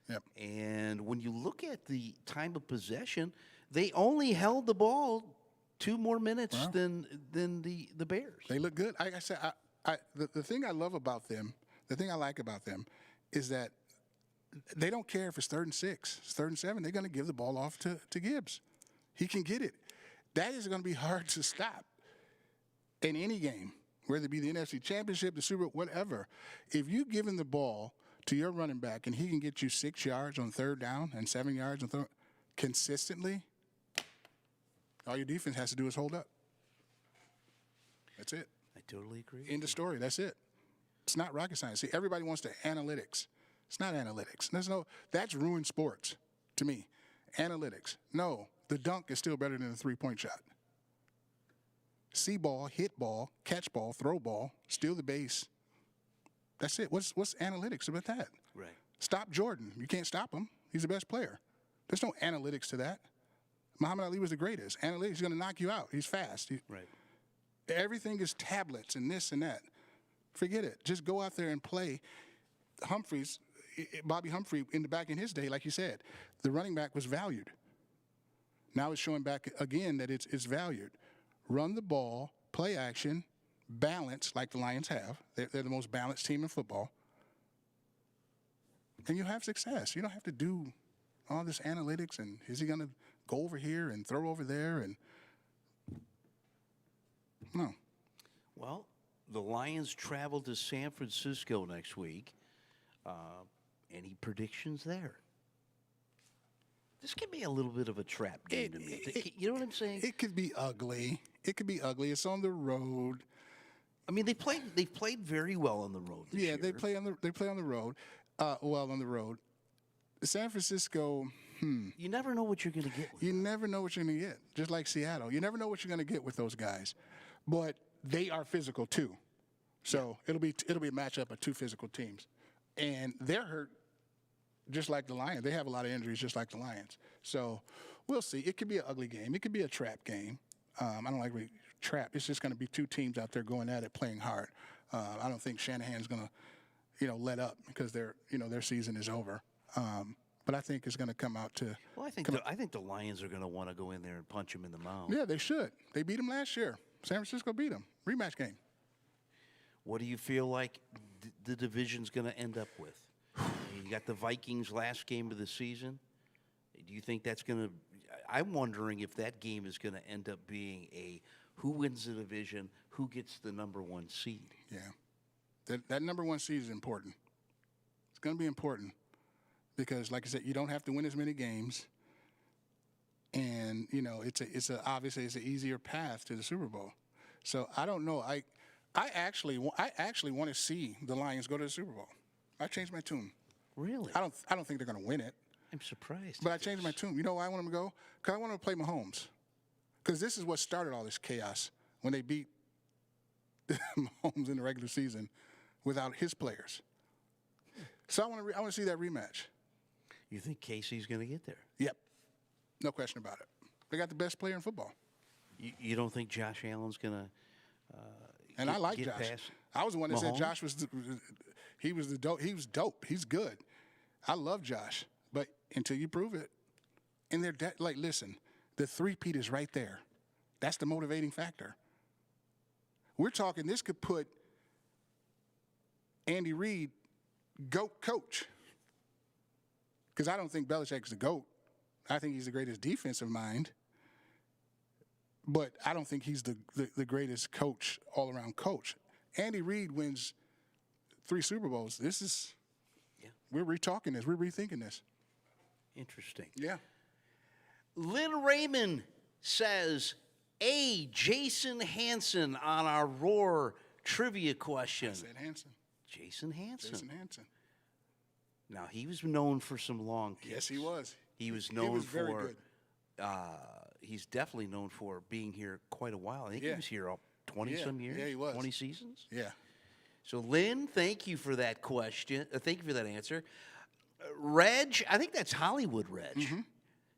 Yep. And when you look at the time of possession, they only held the ball 2 more minutes than the Bears. They look good. Like I said, the thing I love about them, the thing I like about them, is that they don't care if it's 3rd and 6, it's 3rd and 7. They're going to give the ball off to Gibbs. He can get it. That is going to be hard to stop in any game, whether it be the NFC Championship, the Super Bowl, whatever. If you're giving the ball to your running back and he can get you 6 yards on third down and 7 yards on third consistently, all your defense has to do is hold up. That's it. I totally agree. End of story. That's it. It's not rocket science. See, everybody wants to analytics. It's not analytics. That's ruined sports to me. Analytics. No, the dunk is still better than the three-point shot. See ball, hit ball, catch ball, throw ball, steal the base. That's it. What's analytics about that? Right. Stop Jordan. You can't stop him. He's the best player. There's no analytics to that. Muhammad Ali was the greatest. Analytics, he's going to knock you out. He's fast. Right. Everything is tablets and this and that. Forget it. Just go out there and play. Bobby Humphrey, back in his day, like you said, the running back was valued. Now it's showing back again that it's valued. Run the ball, play action, balance like the Lions have. They're the most balanced team in football. And you have success. You don't have to do all this analytics and is he going to go over here and throw over there and no. Well, the Lions travel to San Francisco next week. Any predictions there? This could be a little bit of a trap game to me. You know what I'm saying? It could be ugly. It could be ugly. It's on the road. I mean, they've played very well on the road this year. They play on the road. On the road. San Francisco, You never know what you're going to get with you them. never know what you're going to get. Just like Seattle. You never know what you're going to get with those guys. But they are physical too. So it'll be a matchup of two physical teams. And they're hurt just like the Lions. They have a lot of injuries just like the Lions. So we'll see. It could be an ugly game. It could be a trap game. I don't like trap. It's just going to be two teams out there going at it, playing hard. I don't think Shanahan's going to, let up because their season is over. But I think it's going to come out to. Well, I think the Lions are going to want to go in there and punch him in the mouth. Yeah, they should. They beat them last year. San Francisco beat them. Rematch game. What do you feel like the division's going to end up with? You got the Vikings last game of the season. Do you think that's going to? I'm wondering if that game is going to end up being a who wins the division, who gets the number one seed. Yeah, that number one seed is important. It's going to be important because, like I said, you don't have to win as many games, and obviously it's an easier path to the Super Bowl. So I don't know. I actually want to see the Lions go to the Super Bowl. I changed my tune. Really? I don't think they're going to win it. I'm surprised. But I changed my tune. You know why I want them to go? Because I want them to play Mahomes. Because this is what started all this chaos when they beat Mahomes in the regular season without his players. So I want to see that rematch. You think Casey's going to get there? Yep. No question about it. They got the best player in football. You don't think Josh Allen's going to And I like Josh. I was the one that said Josh was dope. He was dope. He's good. I love Josh. But until you prove it, and they're listen, the three-peat is right there. That's the motivating factor. We're talking this could put Andy Reid GOAT coach. Because I don't think Belichick's the GOAT. I think he's the greatest defensive mind. But I don't think he's the greatest coach, all-around coach. Andy Reid wins 3 Super Bowls. This is, we're re-talking this. We're rethinking this. Interesting. Yeah. Lynn Raymond says, Jason Hansen on our Roar trivia question. I said Hansen. Jason Hansen. Jason Hansen. Now, he was known for some long kicks. Yes, he was. He was known very for, good. He's definitely known for being here quite a while. I think he was here 20-some years. Yeah, he was. 20 seasons. Yeah. So, Lynn, thank you for that question. Thank you for that answer. Reg, I think that's Hollywood Reg. Mm-hmm.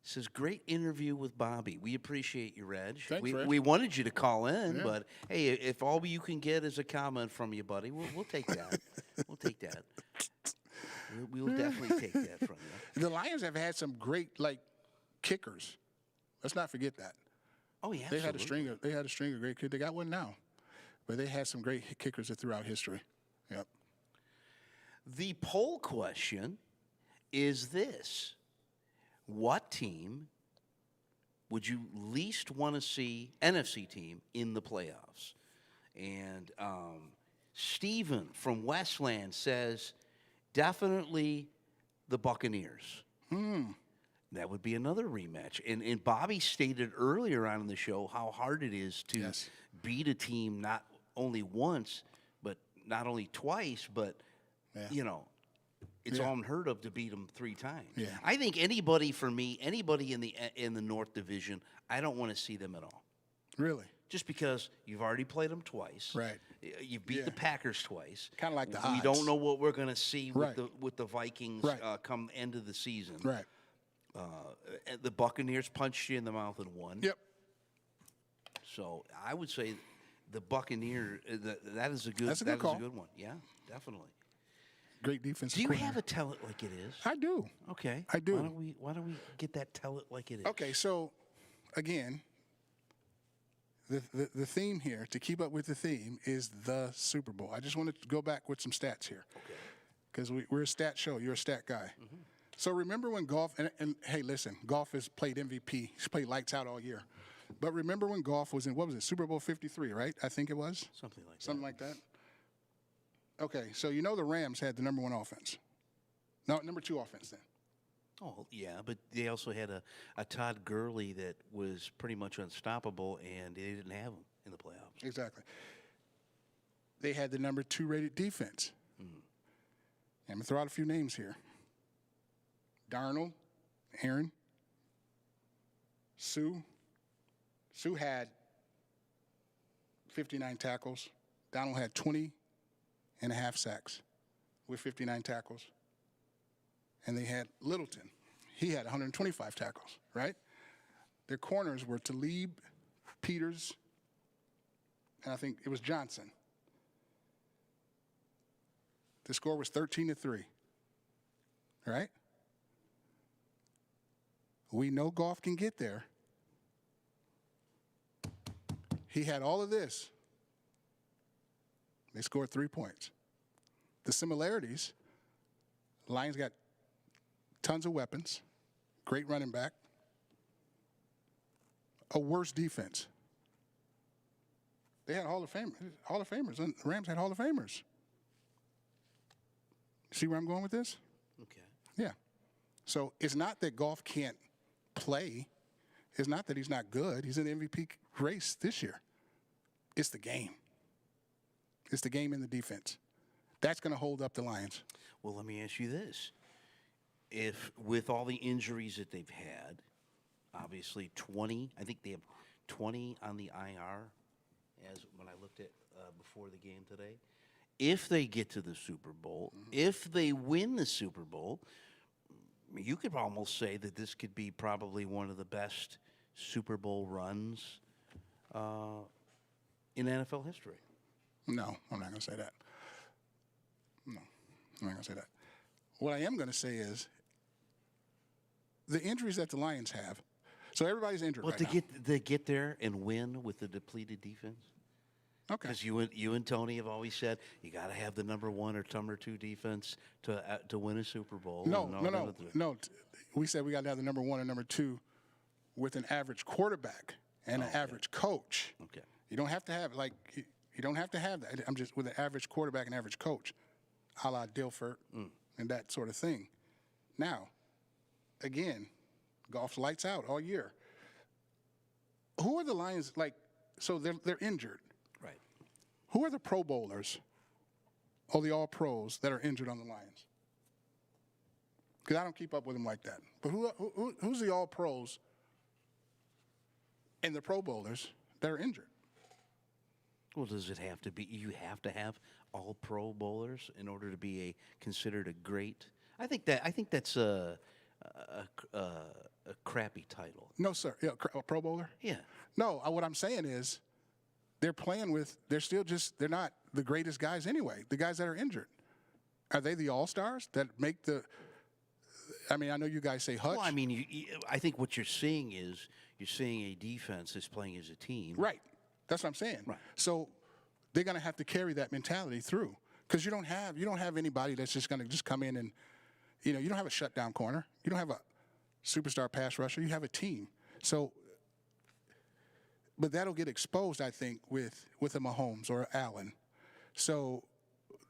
Says, great interview with Bobby. We appreciate you, Reg. Thanks, Reg. We wanted you to call in, but, hey, if all you can get is a comment from you, buddy, we'll take that. We'll take that. We'll definitely take that from you. The Lions have had some great, kickers. Let's not forget that. Oh, yeah, They had a string of great kickers. They got one now. But they had some great kickers throughout history. Yep. The poll question is this. What team would you least want to see, NFC team, in the playoffs? And Steven from Westland says definitely the Buccaneers. That would be another rematch. And Bobby stated earlier on in the show how hard it is to beat a team not only once, but not only twice, but, it's all unheard of to beat them 3 times. Yeah. I think anybody in the North Division, I don't want to see them at all. Really? Just because you've already played them twice. Right. You beat the Packers twice. Kind of like the We odds. don't know what we're going to see Right. with the Vikings come end of the season. Right. The Buccaneers punched you in the mouth and won. Yep. So I would say the Buccaneers, that is a good That's a good call. Is a good one. Yeah, definitely. Great defense. Do you have a tell it like it is? I do. Okay. I do. Why don't we get that tell it like it is? Okay, so again, the theme here, to keep up with the theme, is the Super Bowl. I just wanted to go back with some stats here. Okay. Because we're a stat show. You're a stat guy. So remember when golf, and hey, listen, golf has played MVP. He's played lights out all year. But remember when golf was in, what was it, Super Bowl 53, right? I think it was? Something like that. Okay, so you know the Rams had the number 1 offense. No, number 2 offense then. Oh, yeah, but they also had a Todd Gurley that was pretty much unstoppable, and they didn't have him in the playoffs. Exactly. They had the number 2 rated defense. I'm going to throw out a few names here. Darnold, Aaron, Sue. Sue had 59 tackles. Donald had 20.5 sacks with 59 tackles. And they had Littleton. He had 125 tackles, right? Their corners were Talib, Peters, and I think it was Johnson. The score was 13-3, right? We know Goff can get there. He had all of this. They scored 3 points. The similarities, Lions got tons of weapons, great running back, a worse defense. They had Hall of Famers, and the Rams had Hall of Famers. See where I'm going with this? Okay. Yeah. So it's not that Goff can't play. It's not that he's not good. He's in the MVP race this year. It's the game. It's the game and the defense. That's going to hold up the Lions. Well, let me ask you this. If with all the injuries that they've had, obviously 20, I think they have 20 on the IR, as when I looked at before the game today. If they get to the Super Bowl, if they win the Super Bowl, you could almost say that this could be probably one of the best Super Bowl runs in NFL history. No, I'm not going to say that. No, I'm not going to say that. What I am going to say is the injuries that the Lions have. So everybody's injured Well, right to get there and win with the depleted defense. Okay. Because you and Tony have always said you got to have the number 1 or number 2 defense to win a Super Bowl. No. We said we got to have the number 1 and number 2 with an average quarterback and an average coach. Okay. You don't have to have you don't have to have that. I'm just with an average quarterback and average coach, a la Dilford and that sort of thing. Now, again, Goff's lights out all year. Who are the Lions like? So they're injured. Right. Who are the Pro Bowlers or the All Pros that are injured on the Lions? Because I don't keep up with them like that. But who's the All Pros and the Pro Bowlers that are injured? Well, does it have to be? You have to have all Pro Bowlers in order to be considered a great. I think that's a crappy title. No, sir. Yeah, a Pro Bowler. Yeah. No, what I'm saying is, they're not the greatest guys anyway. The guys that are injured, are they the All Stars that make the? I mean, I know you guys say Hutch. Well, I mean, I think what you're seeing is a defense that's playing as a team. Right. That's what I'm saying. Right. So they're going to have to carry that mentality through because you don't have anybody that's just going to just come in and, you don't have a shutdown corner. You don't have a superstar pass rusher. You have a team. So, but that'll get exposed, I think, with a Mahomes or Allen. So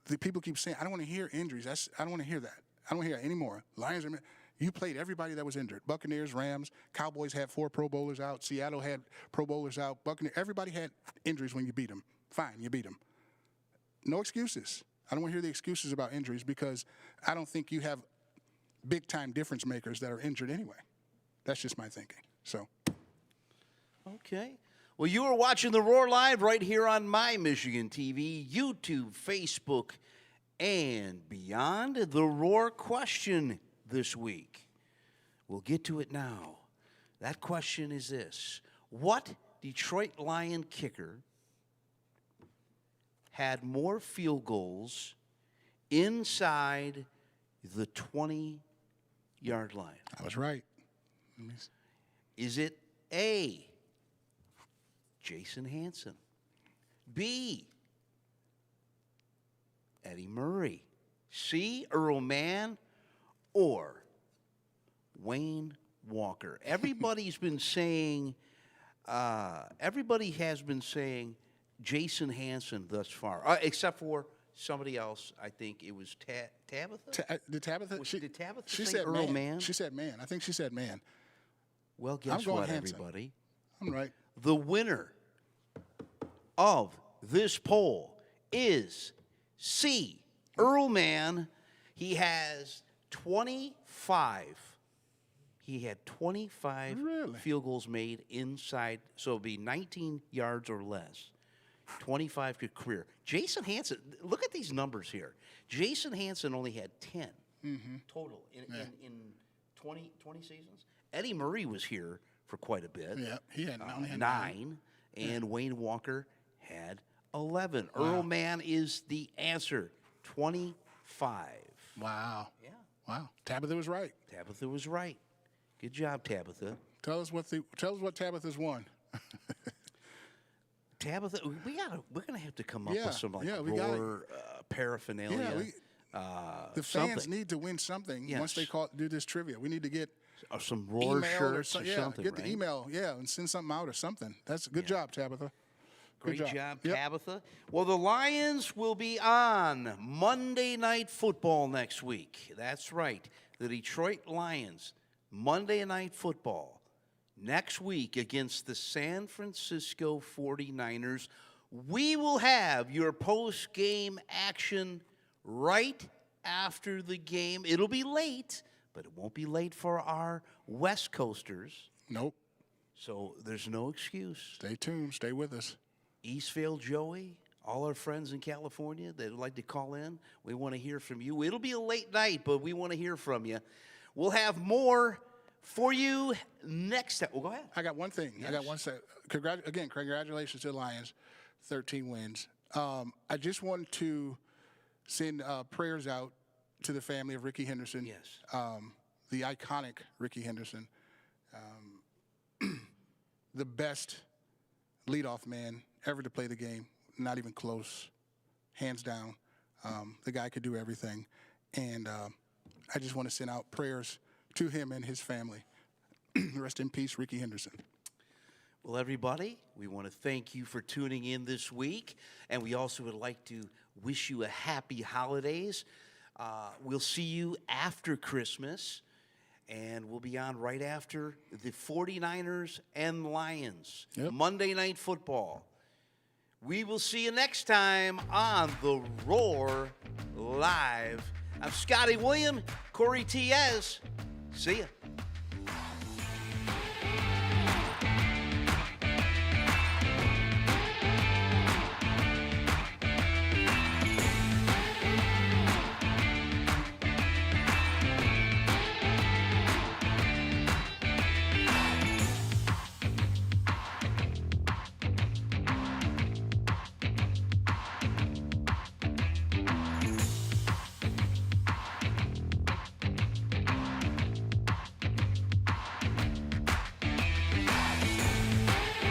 the people keep saying, I don't want to hear injuries. I don't want to hear that. I don't want to hear that anymore. Lions are. You played everybody that was injured. Buccaneers, Rams, Cowboys had 4 Pro Bowlers out. Seattle had Pro Bowlers out. Buccaneers, everybody had injuries when you beat them. Fine, you beat them. No excuses. I don't want to hear the excuses about injuries because I don't think you have big-time difference makers that are injured anyway. That's just my thinking. So. Okay. Well, you are watching The Roar Live right here on My Michigan TV, YouTube, Facebook, and beyond. The Roar question this week. We'll get to it now. That question is this. What Detroit Lion kicker had more field goals inside the 20-yard line? I was right. Is it A, Jason Hansen, B, Eddie Murray, C, Earl Mann, or Wayne Walker? Everybody has been saying Jason Hansen thus far, except for somebody else. I think it was Tabitha. Did Tabitha? Did Tabitha she say said Earl Mann? She said man. I think she said man. Well, guess what, Hansen. everybody? I'm right. The winner of this poll is C, Earl Mann. He has 25. He had 25 Really? field goals made inside, so it'll be 19 yards or less. 25 good career. Jason Hansen, look at these numbers here. Jason Hansen only had 10 total in 20 seasons. Eddie Murray was here for quite a bit. Yeah, he had only had 9, and Wayne Walker had 11. Wow. Earl Mann is the answer, 25. Wow. Yeah. Wow. Tabitha was right. Tabitha was right. Good job, Tabitha. Tell us what Tabitha's won. Tabitha, we're gonna have to come up Yeah, with some yeah, we Roar paraphernalia. The fans need to win something once they do this trivia. We need to get some Roar shirts or something. Get right? the email, and send something out or something. That's a good job, Tabitha. Great Good job, Yep. Tabitha. Well, the Lions will be on Monday Night Football next week. That's right. The Detroit Lions, Monday Night Football next week against the San Francisco 49ers. We will have your post-game action right after the game. It'll be late, but it won't be late for our West Coasters. Nope. So there's no excuse. Stay tuned. Stay with us. Eastvale Joey, all our friends in California that would like to call in, we want to hear from you. It'll be a late night, but we want to hear from you. We'll have more for you next time. Well, go ahead. I got one thing. Yes. I got one set. Congratulations to the Lions, 13 wins. I just want to send prayers out to the family of Ricky Henderson. Yes. The iconic Ricky Henderson, the best leadoff man ever to play the game, not even close, hands down. The guy could do everything. And I just want to send out prayers to him and his family. Rest in peace, Ricky Henderson. Well, everybody, we want to thank you for tuning in this week, and we also would like to wish you a happy holidays. We'll see you after Christmas, and we'll be on right after the 49ers and Lions. Yep. Monday Night Football. We will see you next time on The Roar Live. I'm Scotty William, Corey Tiez. See ya.